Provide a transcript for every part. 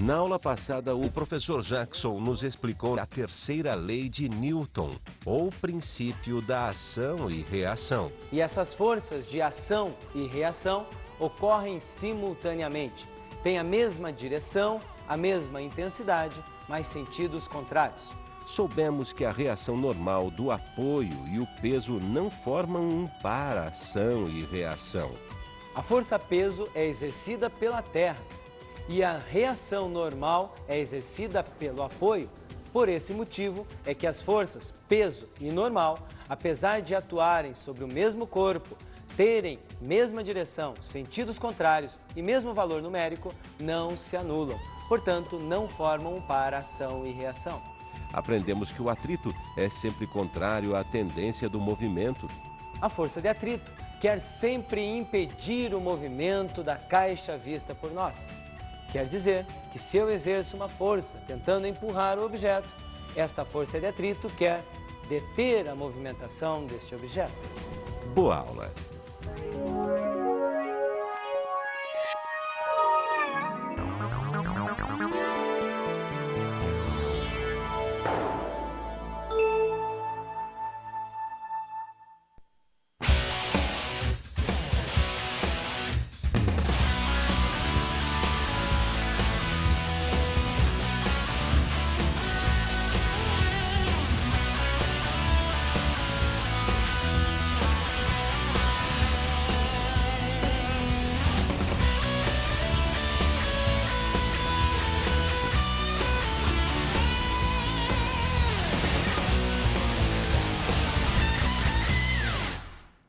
Na aula passada, o professor Jackson nos explicou a terceira lei de Newton, ou princípio da ação e reação. E essas forças de ação e reação ocorrem simultaneamente. Têm a mesma direção, a mesma intensidade, mas sentidos contrários. Soubemos que a reação normal do apoio e o peso não formam um par ação e reação. A força-peso é exercida pela Terra e a reação normal é exercida pelo apoio. Por esse motivo é que as forças peso e normal, apesar de atuarem sobre o mesmo corpo, terem mesma direção, sentidos contrários e mesmo valor numérico, não se anulam. Portanto, não formam um par ação e reação. Aprendemos que o atrito é sempre contrário à tendência do movimento. A força de atrito quer sempre impedir o movimento da caixa vista por nós. Quer dizer que se eu exerço uma força tentando empurrar o objeto, esta força de atrito quer deter a movimentação deste objeto. Boa aula!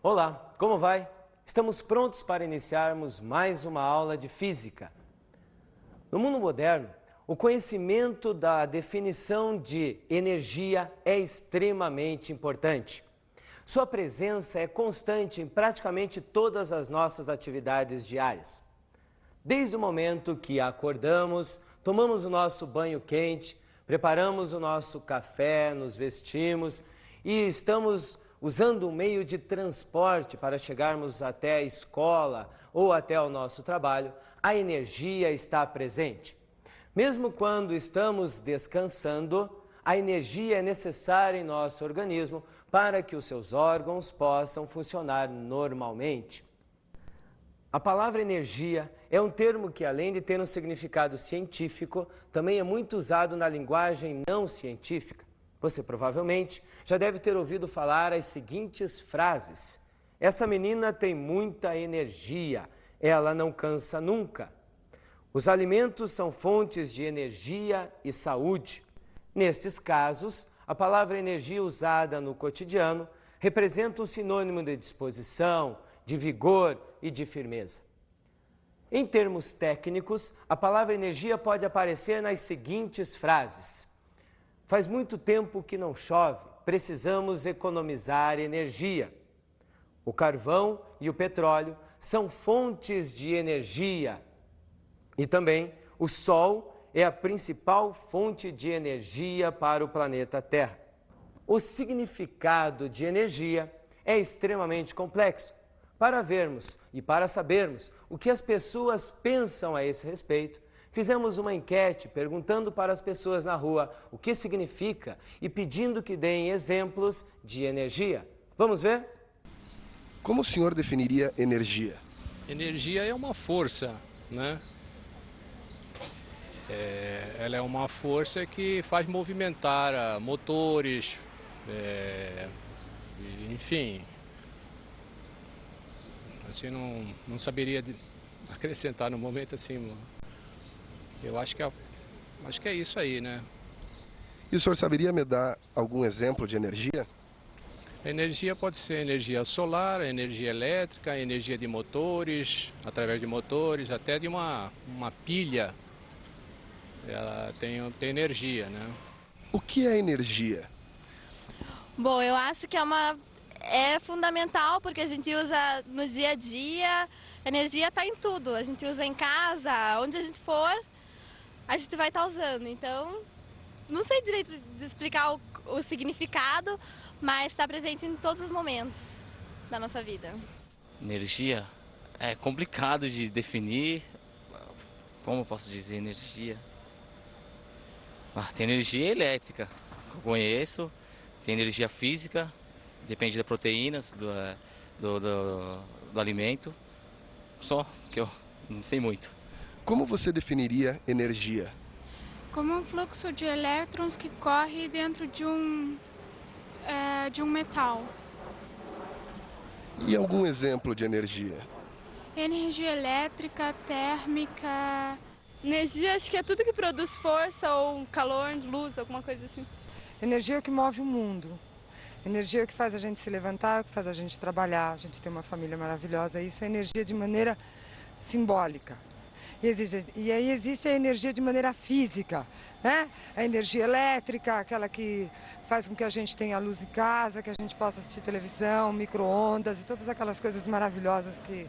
Olá, como vai? Estamos prontos para iniciarmos mais uma aula de física. No mundo moderno, o conhecimento da definição de energia é extremamente importante. Sua presença é constante em praticamente todas as nossas atividades diárias. Desde o momento que acordamos, tomamos o nosso banho quente, preparamos o nosso café, nos vestimos e estamos usando um meio de transporte para chegarmos até a escola ou até o nosso trabalho, a energia está presente. Mesmo quando estamos descansando, a energia é necessária em nosso organismo para que os seus órgãos possam funcionar normalmente. A palavra energia é um termo que, além de ter um significado científico, também é muito usado na linguagem não científica. Você provavelmente já deve ter ouvido falar as seguintes frases. Essa menina tem muita energia, ela não cansa nunca. Os alimentos são fontes de energia e saúde. Nestes casos, a palavra energia usada no cotidiano representa um sinônimo de disposição, de vigor e de firmeza. Em termos técnicos, a palavra energia pode aparecer nas seguintes frases. Faz muito tempo que não chove, precisamos economizar energia. O carvão e o petróleo são fontes de energia. E também o Sol é a principal fonte de energia para o planeta Terra. O significado de energia é extremamente complexo. Para vermos e para sabermos o que as pessoas pensam a esse respeito, fizemos uma enquete perguntando para as pessoas na rua o que significa e pedindo que deem exemplos de energia. Vamos ver? Como o senhor definiria energia? Energia é uma força, né? Ela é uma força que faz movimentar motores, enfim. Assim, não saberia acrescentar no momento assim. Eu acho que é isso aí, né? E o senhor saberia me dar algum exemplo de energia? A energia pode ser energia solar, energia elétrica, energia de motores, através de motores, até de uma pilha. Ela tem energia, né? O que é energia? Bom, eu acho que é fundamental porque a gente usa no dia a dia. Energia está em tudo. A gente usa em casa, onde a gente for, a gente vai estar usando. Então, não sei direito de explicar o significado, mas está presente em todos os momentos da nossa vida. Energia é complicado de definir. Como eu posso dizer energia? Tem energia elétrica, eu conheço, tem energia física, depende das proteínas, do alimento, só que eu não sei muito. Como você definiria energia? Como um fluxo de elétrons que corre dentro de um metal. E algum exemplo de energia? Energia elétrica, térmica. Energia, acho que é tudo que produz força ou calor, luz, alguma coisa assim. Energia é o que move o mundo. Energia é o que faz a gente se levantar, é o que faz a gente trabalhar, a gente ter uma família maravilhosa. Isso é energia de maneira simbólica. E aí existe a energia de maneira física, né? A energia elétrica, aquela que faz com que a gente tenha luz em casa, que a gente possa assistir televisão, micro-ondas e todas aquelas coisas maravilhosas que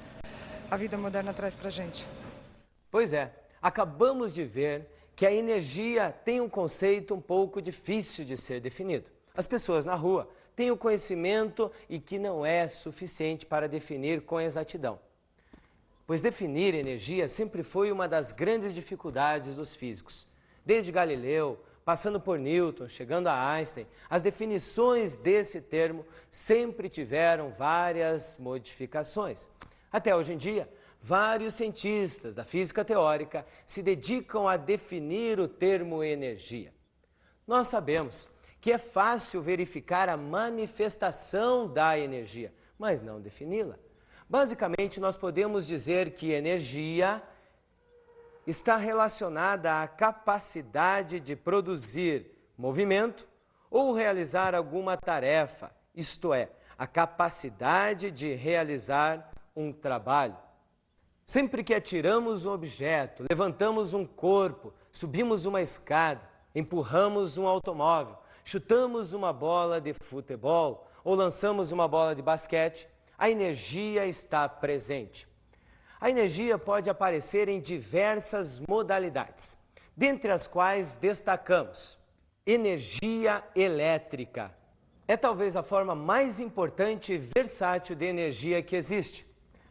a vida moderna traz pra gente. Pois é, acabamos de ver que a energia tem um conceito um pouco difícil de ser definido. As pessoas na rua têm o conhecimento e que não é suficiente para definir com exatidão. Pois definir energia sempre foi uma das grandes dificuldades dos físicos. Desde Galileu, passando por Newton, chegando a Einstein, as definições desse termo sempre tiveram várias modificações. Até hoje em dia, vários cientistas da física teórica se dedicam a definir o termo energia. Nós sabemos que é fácil verificar a manifestação da energia, mas não defini-la. Basicamente, nós podemos dizer que energia está relacionada à capacidade de produzir movimento ou realizar alguma tarefa, isto é, a capacidade de realizar um trabalho. Sempre que atiramos um objeto, levantamos um corpo, subimos uma escada, empurramos um automóvel, chutamos uma bola de futebol ou lançamos uma bola de basquete, a energia está presente. A energia pode aparecer em diversas modalidades, dentre as quais destacamos energia elétrica. É talvez a forma mais importante e versátil de energia que existe.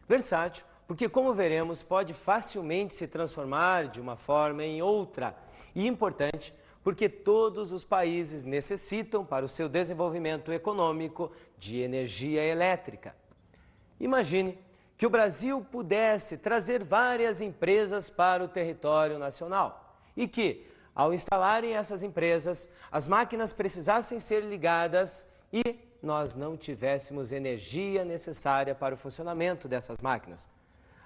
Versátil porque, como veremos, pode facilmente se transformar de uma forma em outra. E importante porque todos os países necessitam, para o seu desenvolvimento econômico, de energia elétrica. Imagine que o Brasil pudesse trazer várias empresas para o território nacional e que, ao instalarem essas empresas, as máquinas precisassem ser ligadas e nós não tivéssemos energia necessária para o funcionamento dessas máquinas.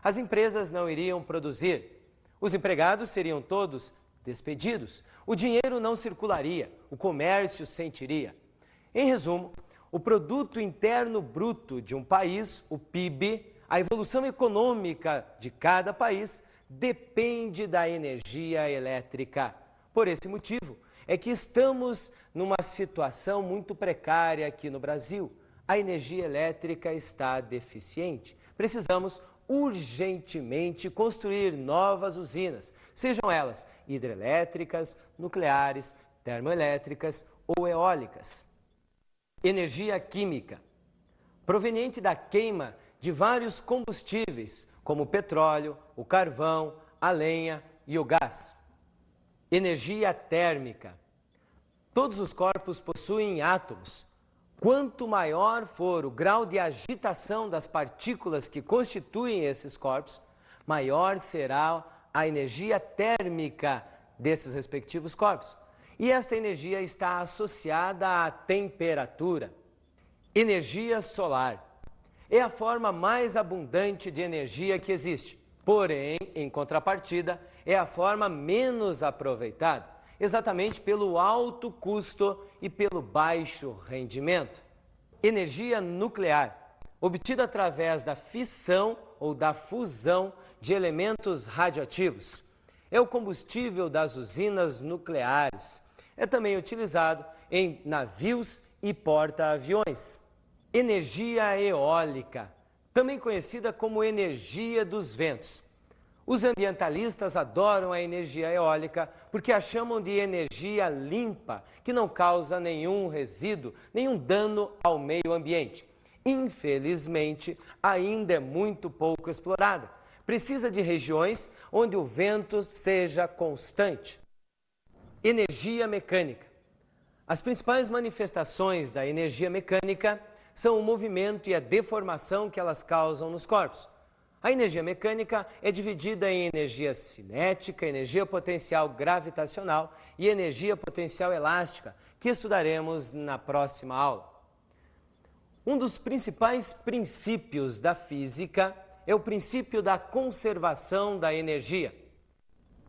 As empresas não iriam produzir, os empregados seriam todos despedidos, o dinheiro não circularia, o comércio sentiria. Em resumo, o produto interno bruto de um país, o PIB, a evolução econômica de cada país, depende da energia elétrica. Por esse motivo, é que estamos numa situação muito precária aqui no Brasil. A energia elétrica está deficiente. Precisamos urgentemente construir novas usinas, sejam elas hidrelétricas, nucleares, termoelétricas ou eólicas. Energia química, proveniente da queima de vários combustíveis, como o petróleo, o carvão, a lenha e o gás. Energia térmica. Todos os corpos possuem átomos. Quanto maior for o grau de agitação das partículas que constituem esses corpos, maior será a energia térmica desses respectivos corpos. E esta energia está associada à temperatura. Energia solar é a forma mais abundante de energia que existe. Porém, em contrapartida, é a forma menos aproveitada, exatamente pelo alto custo e pelo baixo rendimento. Energia nuclear, obtida através da fissão ou da fusão de elementos radioativos. É o combustível das usinas nucleares. É também utilizado em navios e porta-aviões. Energia eólica, também conhecida como energia dos ventos. Os ambientalistas adoram a energia eólica porque a chamam de energia limpa, que não causa nenhum resíduo, nenhum dano ao meio ambiente. Infelizmente, ainda é muito pouco explorada. Precisa de regiões onde o vento seja constante. Energia mecânica. As principais manifestações da energia mecânica são o movimento e a deformação que elas causam nos corpos. A energia mecânica é dividida em energia cinética, energia potencial gravitacional e energia potencial elástica, que estudaremos na próxima aula. Um dos principais princípios da física é o princípio da conservação da energia,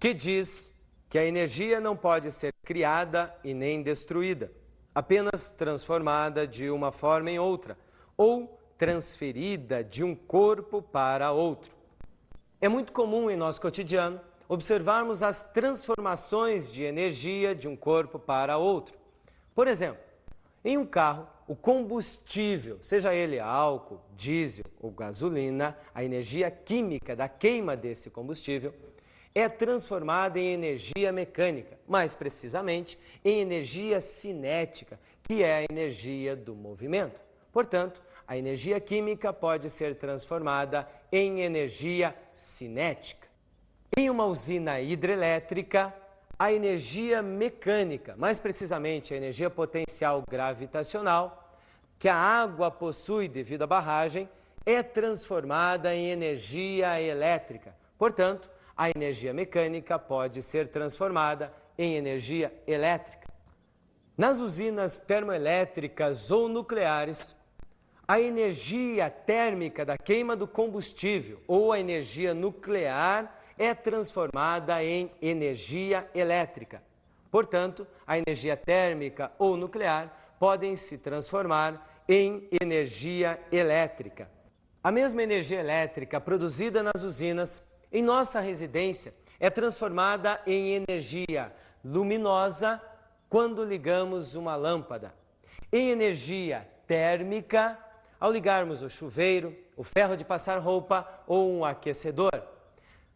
que diz que a energia não pode ser criada e nem destruída, apenas transformada de uma forma em outra, ou transferida de um corpo para outro. É muito comum em nosso cotidiano observarmos as transformações de energia de um corpo para outro. Por exemplo, em um carro, o combustível, seja ele álcool, diesel ou gasolina, a energia química da queima desse combustível é transformada em energia mecânica, mais precisamente em energia cinética, que é a energia do movimento. Portanto, a energia química pode ser transformada em energia cinética. Em uma usina hidrelétrica, a energia mecânica, mais precisamente a energia potencial gravitacional, que a água possui devido à barragem, é transformada em energia elétrica. Portanto, a energia mecânica pode ser transformada em energia elétrica. Nas usinas termoelétricas ou nucleares, a energia térmica da queima do combustível ou a energia nuclear é transformada em energia elétrica. Portanto, a energia térmica ou nuclear podem se transformar em energia elétrica. A mesma energia elétrica produzida nas usinas, em nossa residência, é transformada em energia luminosa quando ligamos uma lâmpada, em energia térmica ao ligarmos o chuveiro, o ferro de passar roupa ou um aquecedor.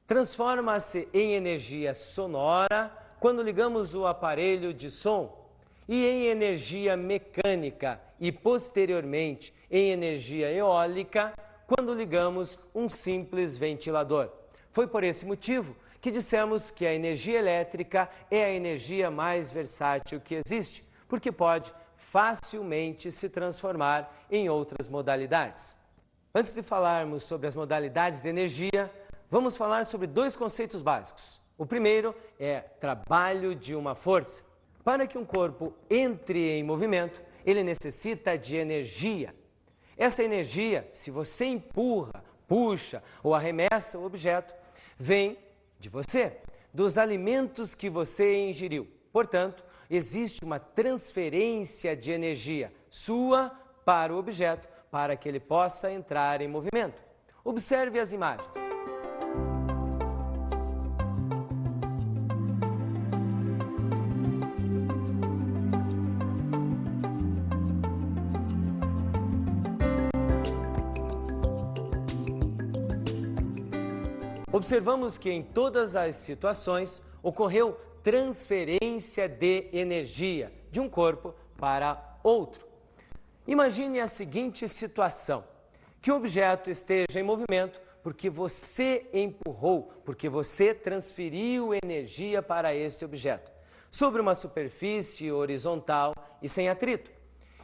Transforma-se em energia sonora quando ligamos o aparelho de som e em energia mecânica e, posteriormente, em energia eólica quando ligamos um simples ventilador. Foi por esse motivo que dissemos que a energia elétrica é a energia mais versátil que existe, porque pode facilmente se transformar em outras modalidades. Antes de falarmos sobre as modalidades de energia, vamos falar sobre dois conceitos básicos. O primeiro é trabalho de uma força. Para que um corpo entre em movimento, ele necessita de energia. Essa energia, se você empurra, puxa ou arremessa o objeto, vem de você, dos alimentos que você ingeriu. Portanto, existe uma transferência de energia sua para o objeto, para que ele possa entrar em movimento. Observe as imagens. Observamos que em todas as situações ocorreu transferência de energia de um corpo para outro. Imagine a seguinte situação, que o objeto esteja em movimento porque você empurrou, porque você transferiu energia para esse objeto, sobre uma superfície horizontal e sem atrito,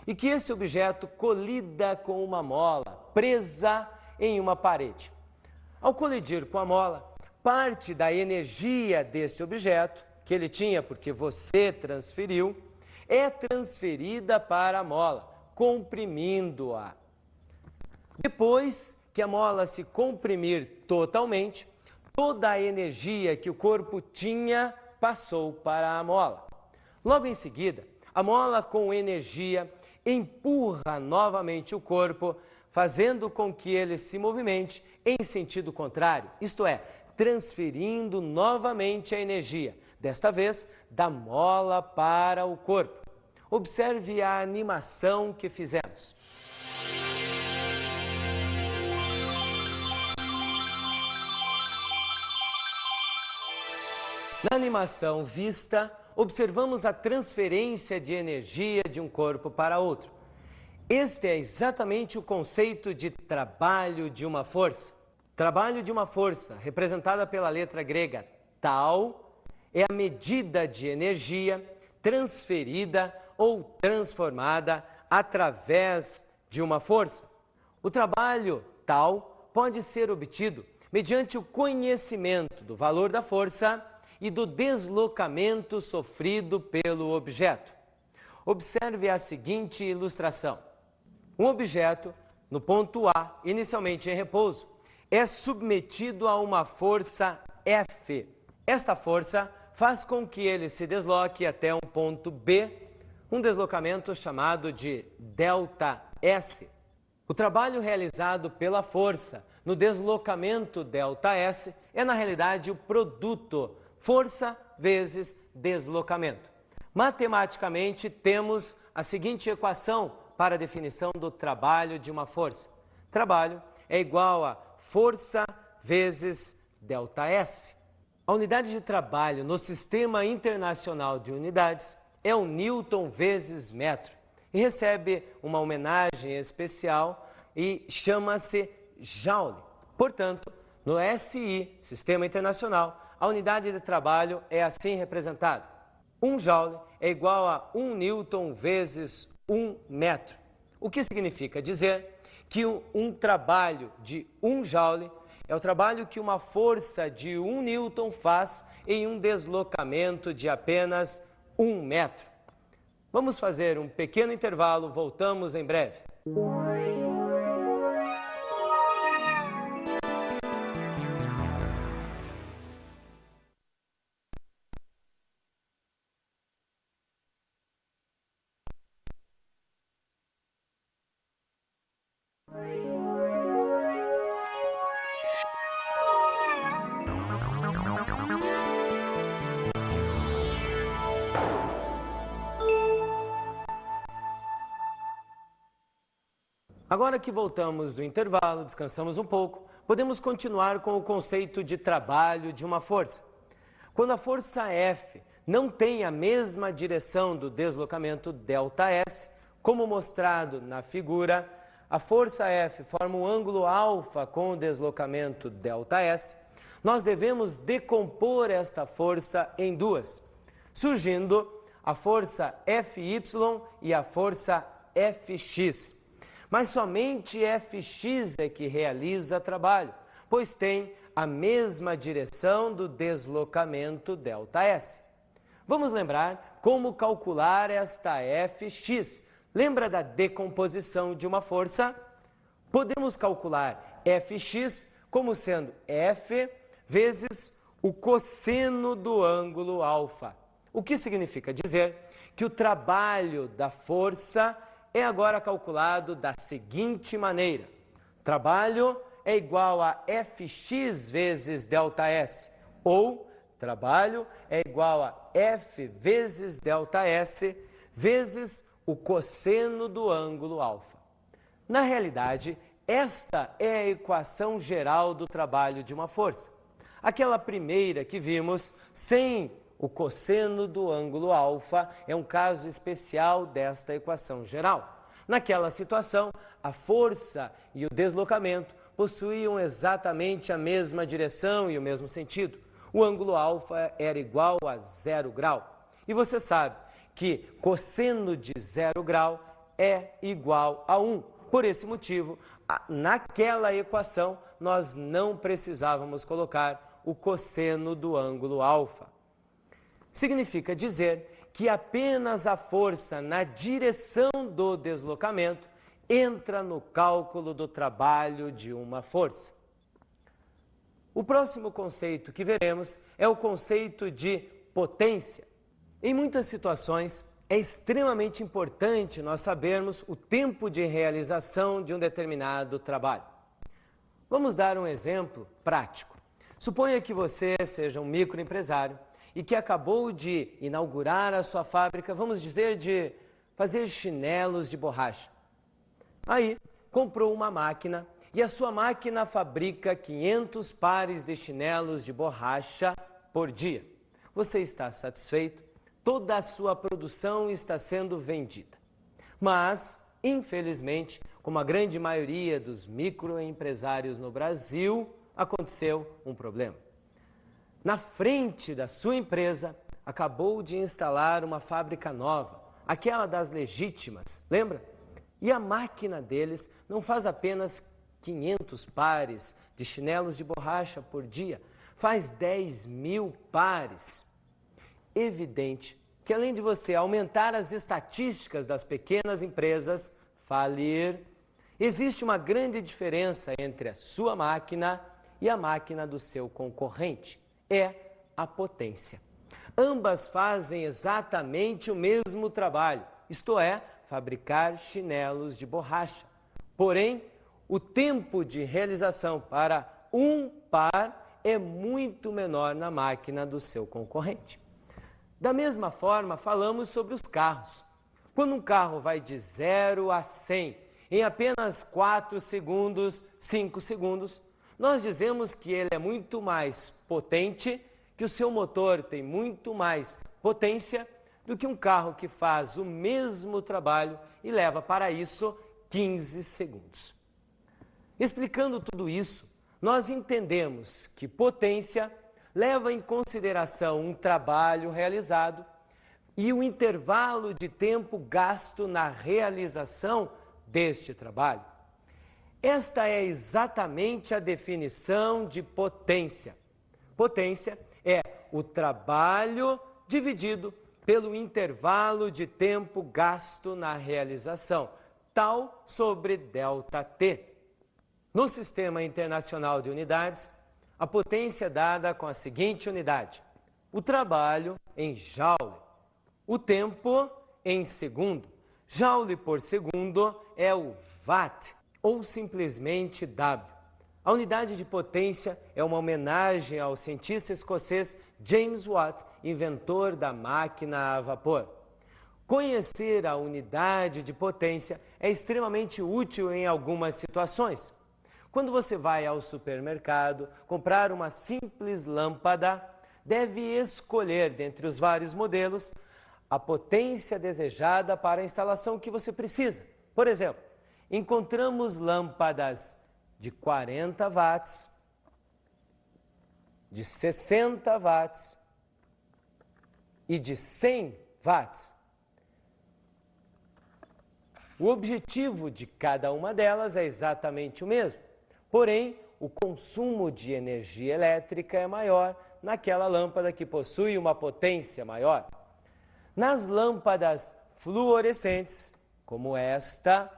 e que esse objeto colida com uma mola presa em uma parede. Ao colidir com a mola, parte da energia desse objeto, que ele tinha porque você transferiu, é transferida para a mola, comprimindo-a. Depois que a mola se comprimir totalmente, toda a energia que o corpo tinha passou para a mola. Logo em seguida, a mola com energia empurra novamente o corpo, fazendo com que ele se movimente em sentido contrário, isto é, transferindo novamente a energia, desta vez da mola para o corpo. Observe a animação que fizemos. Na animação vista, observamos a transferência de energia de um corpo para outro. Este é exatamente o conceito de trabalho de uma força. Trabalho de uma força, representada pela letra grega tau, é a medida de energia transferida ou transformada através de uma força. O trabalho tal pode ser obtido mediante o conhecimento do valor da força e do deslocamento sofrido pelo objeto. Observe a seguinte ilustração. Um objeto, no ponto A, inicialmente em repouso, é submetido a uma força F. Esta força faz com que ele se desloque até um ponto B, um deslocamento chamado de ΔS. O trabalho realizado pela força no deslocamento ΔS é, na realidade, o produto força vezes deslocamento. Matematicamente, temos a seguinte equação para a definição do trabalho de uma força. Trabalho é igual a força vezes ΔS. A unidade de trabalho no Sistema Internacional de Unidades é o Newton vezes metro e recebe uma homenagem especial e chama-se Joule. Portanto, no SI, Sistema Internacional, a unidade de trabalho é assim representada. 1 Joule é igual a 1 Newton vezes 1 metro, o que significa dizer que um trabalho de 1 Joule é o trabalho que uma força de 1 Newton faz em um deslocamento de apenas 1 metro. Vamos fazer um pequeno intervalo, voltamos em breve. Agora que voltamos do intervalo, descansamos um pouco, podemos continuar com o conceito de trabalho de uma força. Quando a força F não tem a mesma direção do deslocamento ΔS, como mostrado na figura, a força F forma um ângulo alfa com o deslocamento ΔS, nós devemos decompor esta força em duas, surgindo a força Fy e a força Fx. Mas somente Fx é que realiza trabalho, pois tem a mesma direção do deslocamento ΔS. Vamos lembrar como calcular esta Fx. Lembra da decomposição de uma força? Podemos calcular Fx como sendo F vezes o cosseno do ângulo alfa. O que significa dizer que o trabalho da força é agora calculado da seguinte maneira. Trabalho é igual a Fx vezes ΔS, ou trabalho é igual a F vezes ΔS vezes o cosseno do ângulo alfa. Na realidade, esta é a equação geral do trabalho de uma força. Aquela primeira que vimos, sem o cosseno do ângulo alfa, é um caso especial desta equação geral. Naquela situação, a força e o deslocamento possuíam exatamente a mesma direção e o mesmo sentido. O ângulo alfa era igual a 0 grau. E você sabe que cosseno de 0 grau é igual a 1. Por esse motivo, naquela equação, nós não precisávamos colocar o cosseno do ângulo alfa. Significa dizer que apenas a força na direção do deslocamento entra no cálculo do trabalho de uma força. O próximo conceito que veremos é o conceito de potência. Em muitas situações, é extremamente importante nós sabermos o tempo de realização de um determinado trabalho. Vamos dar um exemplo prático. Suponha que você seja um microempresário e que acabou de inaugurar a sua fábrica, vamos dizer, de fazer chinelos de borracha. Aí, comprou uma máquina e a sua máquina fabrica 500 pares de chinelos de borracha por dia. Você está satisfeito? Toda a sua produção está sendo vendida. Mas, infelizmente, como a grande maioria dos microempresários no Brasil, aconteceu um problema. na frente da sua empresa, acabou de instalar uma fábrica nova, aquela das legítimas, lembra? E a máquina deles não faz apenas 500 pares de chinelos de borracha por dia, faz 10.000 pares. Evidente que além de você aumentar as estatísticas das pequenas empresas falir, existe uma grande diferença entre a sua máquina e a máquina do seu concorrente. É a potência. Ambas fazem exatamente o mesmo trabalho, isto é, fabricar chinelos de borracha. Porém, o tempo de realização para um par é muito menor na máquina do seu concorrente. Da mesma forma, falamos sobre os carros. Quando um carro vai de 0 a 100 em apenas 4 segundos, 5 segundos, nós dizemos que ele é muito mais potente, que o seu motor tem muito mais potência do que um carro que faz o mesmo trabalho e leva para isso 15 segundos. Explicando tudo isso, nós entendemos que potência leva em consideração um trabalho realizado e o intervalo de tempo gasto na realização deste trabalho. Esta é exatamente a definição de potência. Potência é o trabalho dividido pelo intervalo de tempo gasto na realização, tal sobre ΔT. No Sistema Internacional de Unidades, a potência é dada com a seguinte unidade: o trabalho em joule, o tempo em segundo. Joule por segundo é o watt, ou simplesmente W. A unidade de potência é uma homenagem ao cientista escocês James Watt, inventor da máquina a vapor. Conhecer a unidade de potência é extremamente útil em algumas situações. Quando você vai ao supermercado comprar uma simples lâmpada, deve escolher dentre os vários modelos a potência desejada para a instalação que você precisa. Por exemplo, encontramos lâmpadas de 40 watts, de 60 watts e de 100 watts. O objetivo de cada uma delas é exatamente o mesmo, porém, o consumo de energia elétrica é maior naquela lâmpada que possui uma potência maior. Nas lâmpadas fluorescentes, como esta,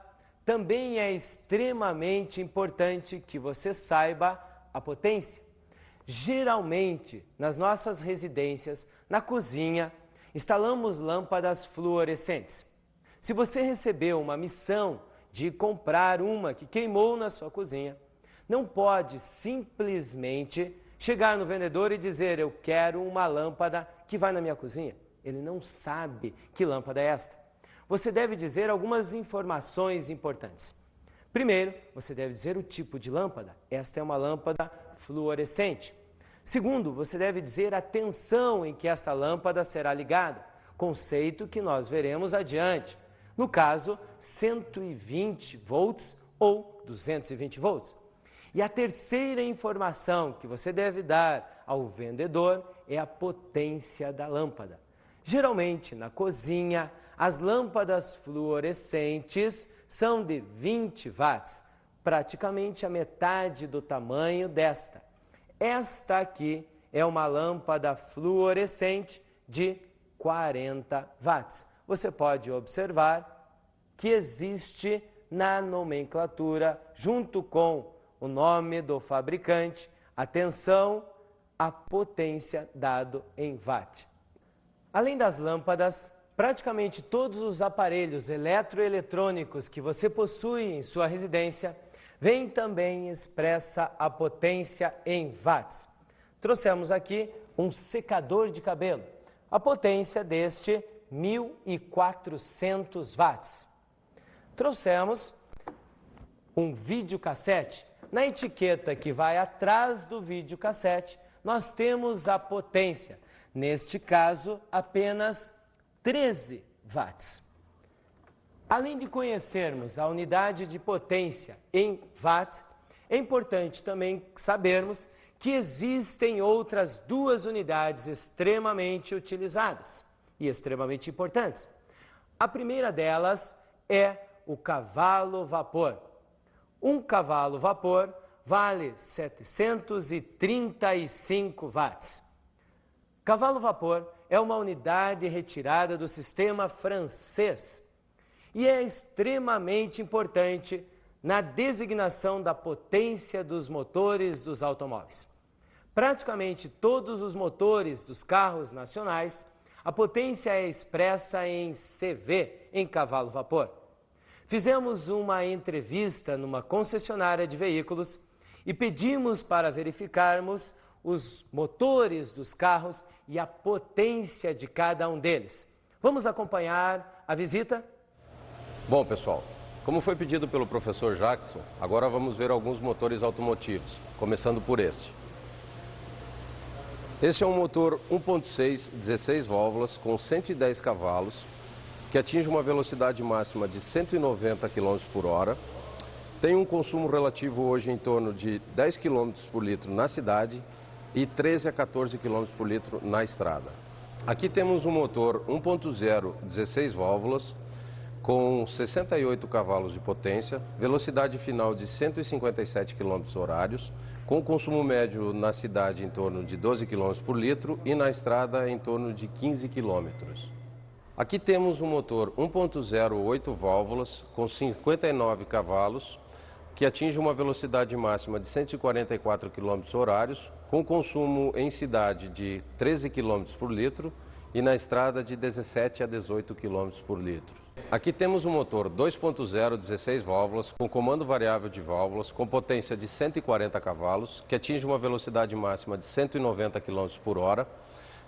também é extremamente importante que você saiba a potência. Geralmente, nas nossas residências, na cozinha, instalamos lâmpadas fluorescentes. Se você recebeu uma missão de comprar uma que queimou na sua cozinha, não pode simplesmente chegar no vendedor e dizer: eu quero uma lâmpada que vai na minha cozinha. Ele não sabe que lâmpada é esta. Você deve dizer algumas informações importantes. Primeiro, você deve dizer o tipo de lâmpada. Esta é uma lâmpada fluorescente. Segundo, você deve dizer a tensão em que esta lâmpada será ligada, conceito que nós veremos adiante. No caso, 120 volts ou 220 volts. E a terceira informação que você deve dar ao vendedor é a potência da lâmpada. Geralmente, na cozinha, as lâmpadas fluorescentes são de 20 watts, praticamente a metade do tamanho desta. Esta aqui é uma lâmpada fluorescente de 40 watts. Você pode observar que existe na nomenclatura, junto com o nome do fabricante, atenção, a potência dado em watt. Além das lâmpadas, praticamente todos os aparelhos eletroeletrônicos que você possui em sua residência vêm também expressa a potência em watts. Trouxemos aqui um secador de cabelo. A potência deste 1.400 watts. Trouxemos um videocassete. Na etiqueta que vai atrás do videocassete, nós temos a potência. Neste caso, apenas 13 watts. Além de conhecermos a unidade de potência em watt, é importante também sabermos que existem outras duas unidades extremamente utilizadas e extremamente importantes. A primeira delas é o cavalo-vapor. Um cavalo-vapor vale 735 watts. Cavalo-vapor é uma unidade retirada do sistema francês e é extremamente importante na designação da potência dos motores dos automóveis. Praticamente todos os motores dos carros nacionais, a potência é expressa em CV, em cavalo-vapor. Fizemos uma entrevista numa concessionária de veículos e pedimos para verificarmos os motores dos carros e a potência de cada um deles. Vamos acompanhar a visita? Bom, pessoal, como foi pedido pelo professor Jackson, agora vamos ver alguns motores automotivos, começando por este. Este é um motor 1.6, 16 válvulas, com 110 cavalos, que atinge uma velocidade máxima de 190 km por hora. Tem um consumo relativo hoje em torno de 10 km por litro na cidade e 13 a 14 km por litro na estrada. Aqui temos um motor 1.0, 16 válvulas, com 68 cavalos de potência, velocidade final de 157 km horários, com consumo médio na cidade em torno de 12 km por litro e na estrada em torno de 15 km. Aqui temos um motor 1.0, 8 válvulas, com 59 cavalos, que atinge uma velocidade máxima de 144 km horários, com consumo em cidade de 13 km por litro e na estrada de 17 a 18 km por litro. Aqui temos um motor 2.0, 16 válvulas, com comando variável de válvulas, com potência de 140 cavalos, que atinge uma velocidade máxima de 190 km por hora,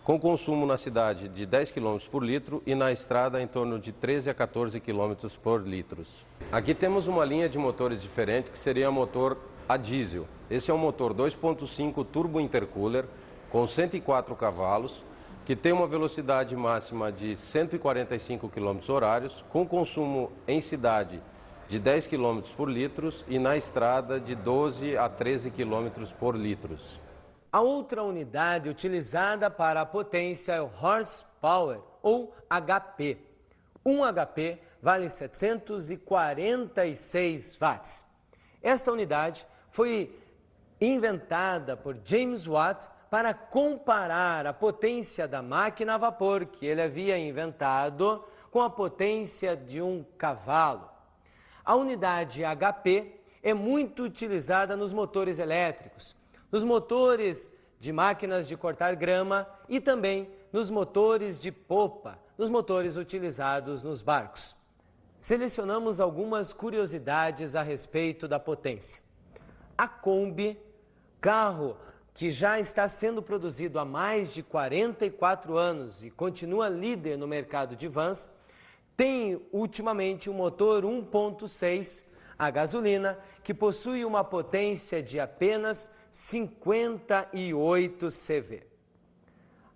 com consumo na cidade de 10 km por litro e na estrada em torno de 13 a 14 km por litro. Aqui temos uma linha de motores diferente, que seria motor a diesel. Esse é um motor 2.5 turbo intercooler, com 104 cavalos, que tem uma velocidade máxima de 145 km horários, com consumo em cidade de 10 km por litro e na estrada de 12 a 13 km por litro. A outra unidade utilizada para a potência é o horsepower, ou HP. Um HP vale 746 watts. Esta unidade foi inventada por James Watt para comparar a potência da máquina a vapor que ele havia inventado com a potência de um cavalo. A unidade HP é muito utilizada nos motores elétricos, nos motores de máquinas de cortar grama e também nos motores de popa, nos motores utilizados nos barcos. Selecionamos algumas curiosidades a respeito da potência. A Kombi, carro que já está sendo produzido há mais de 44 anos e continua líder no mercado de vans, tem ultimamente um motor 1.6 a gasolina que possui uma potência de apenas 58 CV.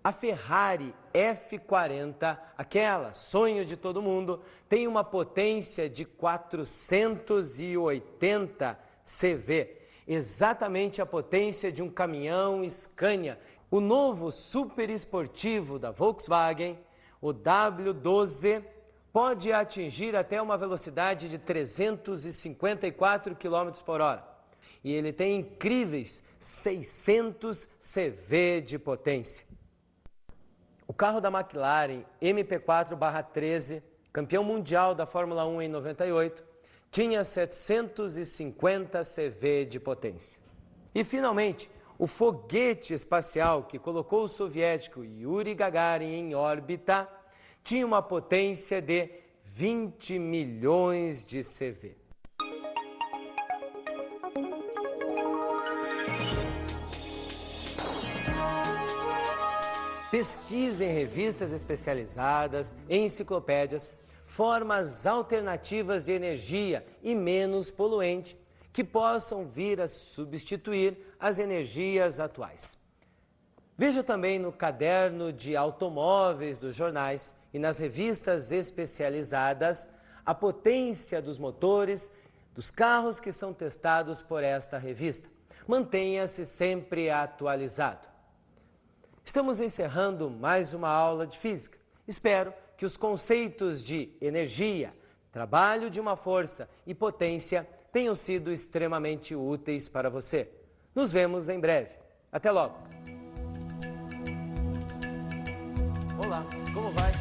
A Ferrari F40, aquela sonho de todo mundo, tem uma potência de 480 CV. Exatamente a potência de um caminhão Scania. O novo super esportivo da Volkswagen, o W12, pode atingir até uma velocidade de 354 km por hora. E ele tem incríveis 600 CV de potência. O carro da McLaren MP4/13, campeão mundial da Fórmula 1 em 98, tinha 750 CV de potência. E, finalmente, o foguete espacial que colocou o soviético Yuri Gagarin em órbita tinha uma potência de 20 milhões de CV. Pesquise em revistas especializadas, em enciclopédias, formas alternativas de energia e menos poluente que possam vir a substituir as energias atuais. Veja também no caderno de automóveis dos jornais e nas revistas especializadas a potência dos motores dos carros que são testados por esta revista. Mantenha-se sempre atualizado. Estamos encerrando mais uma aula de física. Espero que os conceitos de energia, trabalho de uma força e potência tenham sido extremamente úteis para você. Nos vemos em breve. Até logo! Olá, como vai?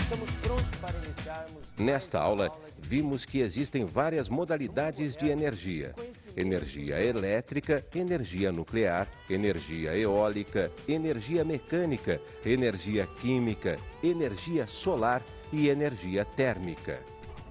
Estamos prontos para iniciarmos... Nesta aula, vimos que existem várias modalidades de energia. Energia elétrica, energia nuclear, energia eólica, energia mecânica, energia química, energia solar e energia térmica.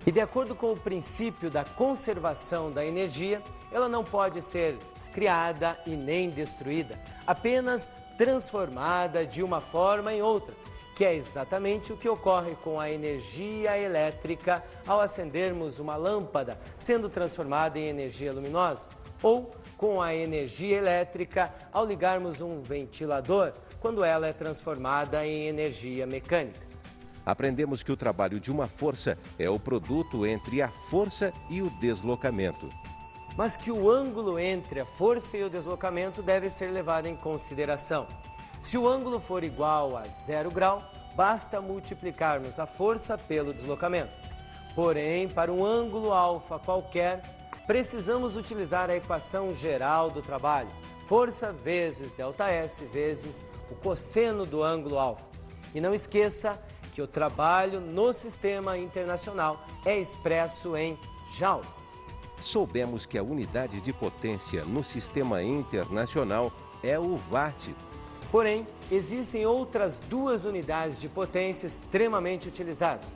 E de acordo com o princípio da conservação da energia, ela não pode ser criada e nem destruída, apenas transformada de uma forma em outra, que é exatamente o que ocorre com a energia elétrica ao acendermos uma lâmpada, sendo transformada em energia luminosa, ou com a energia elétrica ao ligarmos um ventilador, quando ela é transformada em energia mecânica. Aprendemos que o trabalho de uma força é o produto entre a força e o deslocamento. Mas que o ângulo entre a força e o deslocamento deve ser levado em consideração. Se o ângulo for igual a 0 grau, basta multiplicarmos a força pelo deslocamento. Porém, para um ângulo alfa qualquer, precisamos utilizar a equação geral do trabalho. Força vezes ΔS vezes o cosseno do ângulo alfa. E não esqueça que o trabalho no sistema internacional é expresso em Joule. Soubemos que a unidade de potência no sistema internacional é o Watt. Porém, existem outras duas unidades de potência extremamente utilizadas.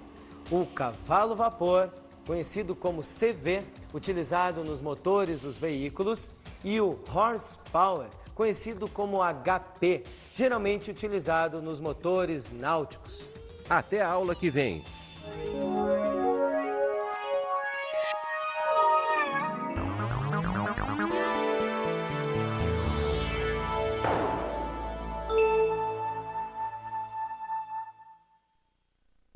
O cavalo-vapor, conhecido como CV, utilizado nos motores dos veículos, e o horsepower, conhecido como HP, geralmente utilizado nos motores náuticos. Até a aula que vem!